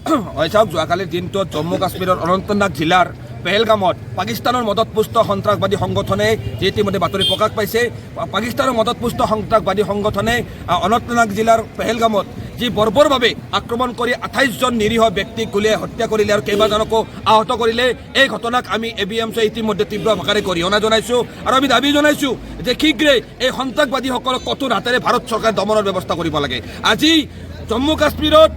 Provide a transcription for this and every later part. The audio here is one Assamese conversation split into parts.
হয় চাওক, যোৱাকালিৰ দিনটোত জম্মু কাশ্মীৰৰ অনন্তনাগ জিলাৰ পেহেলগামত পাকিস্তানৰ মদতপুষ্ট সন্ত্ৰাসবাদী সংগঠনে যি ইতিমধ্যে বাতৰি প্ৰকাশ পাইছে, পাকিস্তানৰ মদতপুষ্ট সন্ত্ৰাসবাদী সংগঠনে অনন্তনাগ জিলাৰ পেহেলগামত যি বৰ্বৰভাৱে আক্ৰমণ কৰি 28জন নিৰীহ ব্যক্তিক গুলীয়াই হত্যা কৰিলে আৰু কেইবাজনকো আহত কৰিলে। এই ঘটনাক আমি ABMC ইতিমধ্যে তীব্ৰ ভাষাৰে গৰিহণা জনাইছোঁ আৰু আমি দাবী জনাইছোঁ যে শীঘ্ৰে এই সন্ত্ৰাসবাদীসকলক কঠোৰ হাতেৰে ভাৰত চৰকাৰে দমনৰ ব্যৱস্থা কৰিব লাগে। আজি জম্মু কাশ্মীৰত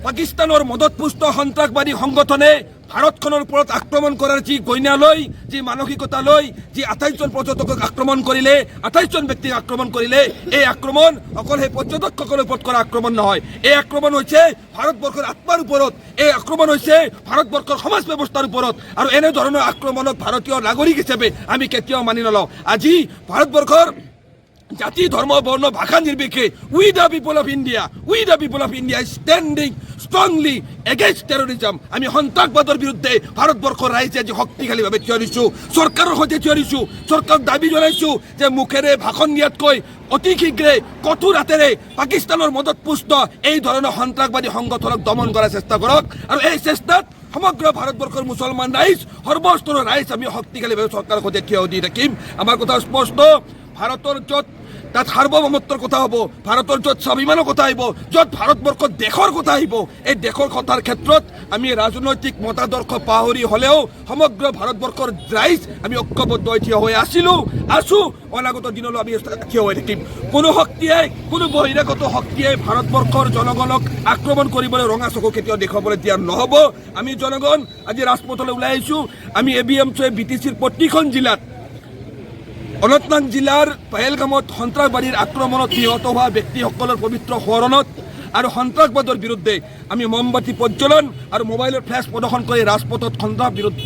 পাকিস্তানৰ মদতপুষ্ট সন্ত্ৰাসবাদী সংগঠনে ভাৰতখনৰ ওপৰত আক্ৰমণ কৰাৰ যি গইনা লৈ, যি মানসিকতা লৈ, যি 28জন পৰ্যটকক আক্ৰমণ কৰিলে, 28জন ব্যক্তিক আক্ৰমণ কৰিলে, এই আক্ৰমণ অকল সেই পৰ্যটকসকলৰ ওপৰত কৰা আক্ৰমণ নহয়, এই আক্ৰমণ হৈছে ভাৰতবৰ্ষৰ আত্মাৰ ওপৰত, এই আক্ৰমণ হৈছে ভাৰতবৰ্ষৰ সমাজ ব্যৱস্থাৰ ওপৰত। আৰু এনেধৰণৰ আক্ৰমণক ভাৰতীয় নাগৰিক হিচাপে আমি কেতিয়াও মানি নলওঁ। আজি ভাৰতবৰ্ষৰ জাতি, ধৰ্ম, বৰ্ণ, ভাষা নিৰ্বিশেষে we the people of India standing strongly against terrorism. আমি সন্ত্ৰাসবাদৰ বিৰুদ্ধে ভাৰতবৰ্ষৰ ৰাইজে আজি শক্তিশালীভাৱে থিয় দিছোঁ, চৰকাৰৰ সৈতে থিয় দিছোঁ। চৰকাৰক দাবী জনাইছোঁ যে মুখেৰে ভাষণ দিয়াতকৈ অতি শীঘ্ৰে কঠোৰ হাতেৰে পাকিস্তানৰ মদতপুষ্ট এই ধৰণৰ সন্ত্ৰাসবাদী সংগঠনক দমন কৰাৰ চেষ্টা কৰক। আৰু এই চেষ্টাত সমগ্ৰ ভাৰতবৰ্ষৰ মুছলমান ৰাইজ, সৰ্বস্তৰৰ ৰাইজ আমি শক্তিশালীভাৱে চৰকাৰৰ সৈতে থিয় দি থাকিম। আমাৰ কথা স্পষ্ট, ভাৰতৰ য'ত তাত সাৰ্বভৌমত্বৰ কথা হ'ব, ভাৰতৰ য'ত স্বাভিমানৰ কথা আহিব, য'ত ভাৰতবৰ্ষৰ দেশৰ কথা আহিব, এই দেশৰ কথাৰ ক্ষেত্ৰত আমি ৰাজনৈতিক মতাদৰ্শ পাহৰি হ'লেও সমগ্ৰ ভাৰতবৰ্ষৰ ৰাইজ আমি ঐক্যবদ্ধ হৈ থিয় হৈ আছোঁ, অনাগত দিনলৈ আমি থিয় হৈ থাকিম। কোনো শক্তিয়ে, কোনো বহিৰাগত শক্তিয়ে ভাৰতবৰ্ষৰ জনগণক আক্ৰমণ কৰিবলৈ ৰঙা চকু কেতিয়াও দেখুৱাবলৈ দিয়া নহ'ব। আমি জনগণ আজি ৰাজপথলৈ ওলাই আহিছোঁ। আমি ABMC BTCৰ প্ৰতিখন জিলাত, অনন্তনাগ জিলাৰ পেহেলগামত সন্ত্ৰাসবাদীৰ আক্ৰমণত নিহত হোৱা ব্যক্তিসকলৰ পবিত্ৰ সোঁৱৰণত আৰু সন্ত্ৰাসবাদৰ বিৰুদ্ধে আমি মমবাতি প্ৰজ্বলন আৰু মোবাইলৰ ফ্লেছ প্ৰদৰ্শন কৰি ৰাজপথত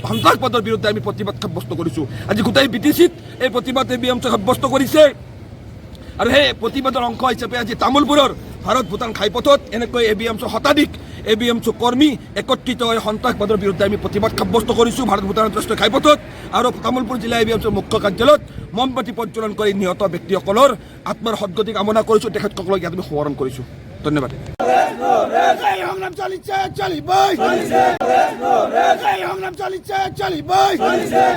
সন্ত্ৰাসবাদৰ বিৰুদ্ধে আমি প্ৰতিবাদ সাব্যস্ত কৰিছোঁ। আজি গোটেই BTCত এই প্ৰতিবাদ ABMC সাব্যস্ত কৰিছে। আৰু সেই প্ৰতিবাদৰ অংশ হিচাপে আজি তামোলপুৰৰ ভাৰত ভূটান ঘাইপথত এনেকৈ ABMC শতাধিক ABMC কৰ্মী একত্ৰিত হৈ সন্ত্ৰাসবাদৰ বিৰুদ্ধে আমি প্ৰতিবাদ সাব্যস্ত কৰিছোঁ ভাৰত ভূটান আন্তঃৰাষ্ট্ৰীয় ঘাইপথত। আৰু তামোলপুৰ জিলা ABMC মুখ্য কাৰ্যালয়ত মমবাতি প্ৰজ্বলন কৰি নিহত ব্যক্তিসকলৰ আত্মাৰ সদ্গতি কামনা কৰিছোঁ, তেখেতসকলক ইয়াত আমি সোঁৱৰণ কৰিছোঁ। ধন্যবাদ। সংগ্ৰাম চলিছে, চলিবই।